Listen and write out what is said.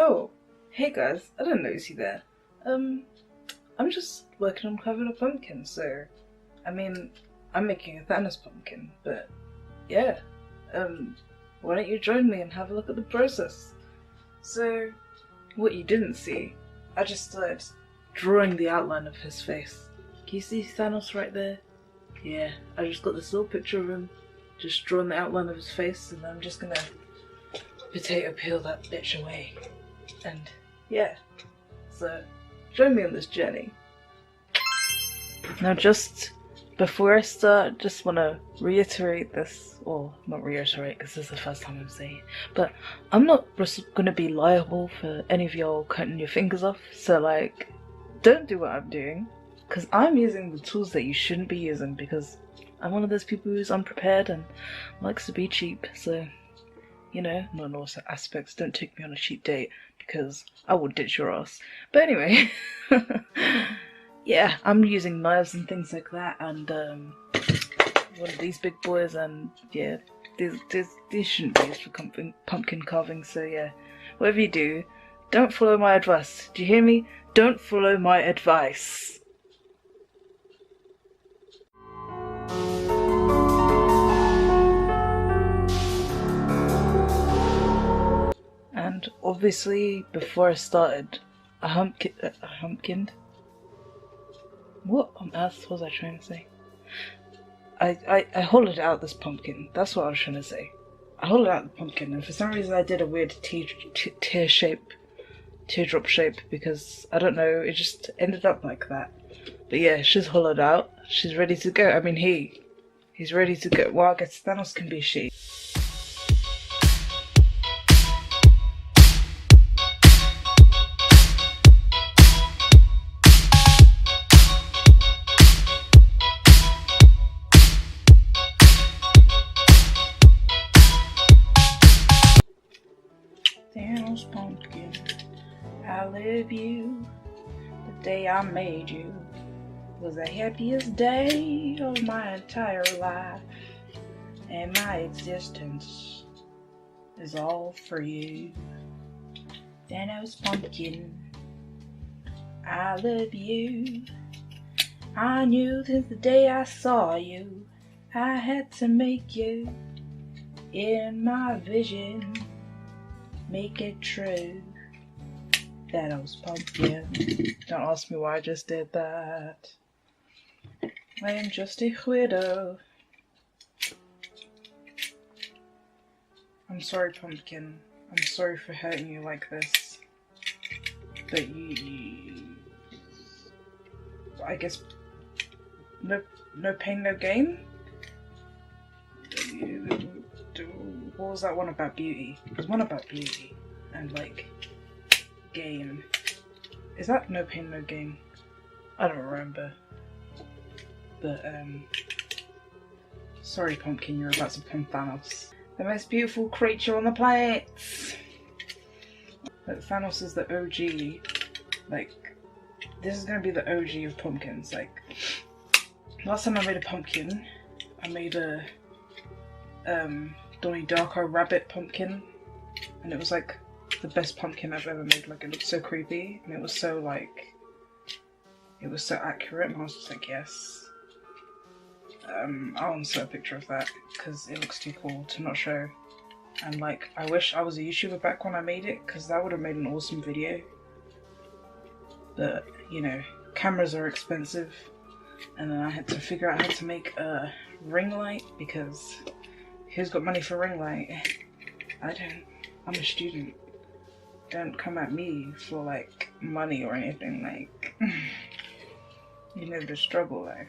Oh, hey guys, I didn't notice you there. I'm just working on carving a pumpkin, so, I mean, I'm making a Thanos pumpkin, but, yeah, why don't you join me and have a look at the process? So, what you didn't see, I just started drawing the outline of his face. Can you see Thanos right there? Yeah, I just got this little picture of him, just drawing the outline of his face, and I'm just gonna potato peel that bitch away. And yeah, so join me on this journey. Now just before I start, just want to reiterate this, or not reiterate because this is the first time I'm saying it, but I'm not going to be liable for any of y'all cutting your fingers off, so like, don't do what I'm doing, because I'm using the tools that you shouldn't be using, because I'm one of those people who's unprepared and likes to be cheap, so, you know, not in all aspects, don't take me on a cheap date, because I will ditch your ass. But anyway, yeah, I'm using knives and things like that, and one of these big boys, and yeah, these shouldn't be used for pumpkin carving, so yeah, whatever you do, don't follow my advice. Do you hear me? Don't follow my advice. And obviously, before I started, a humpkin? What on earth was I trying to say? I hollowed out this pumpkin. That's what I was trying to say. I hollowed out the pumpkin, and for some reason I did a weird teardrop shape, because I don't know, it just ended up like that. But yeah, she's hollowed out. She's ready to go. I mean, he's ready to go. Well, I guess Thanos can be she. Thanos pumpkin, I love you. The day I made you was the happiest day of my entire life, and my existence is all for you. Thanos pumpkin, I love you. I knew since the day I saw you, I had to make you in my vision. Make it true. Thanos pumpkin. Don't ask me why I just did that. I am just a widow. I'm sorry, pumpkin. I'm sorry for hurting you like this. But I guess no pain, no gain? What was that one about beauty? There's one about beauty and like gain. Is that no pain, no gain? I don't remember. But sorry pumpkin, you're about to become Thanos. The most beautiful creature on the planet! But Thanos is the OG. Like, this is gonna be the OG of pumpkins. Like, last time I made a pumpkin, I made a Donnie Darko rabbit pumpkin, and it was like the best pumpkin I've ever made. Like, it looked so creepy, and it was so like, it was so accurate, and I was just like, yes. I'll insert a picture of that because it looks too cool to not show. And like, I wish I was a YouTuber back when I made it, because that would have made an awesome video. But you know, cameras are expensive, and then I had to figure out how to make a ring light, because who's got money for ring light? I don't. I'm a student. Don't come at me for like money or anything, like you know the struggle life.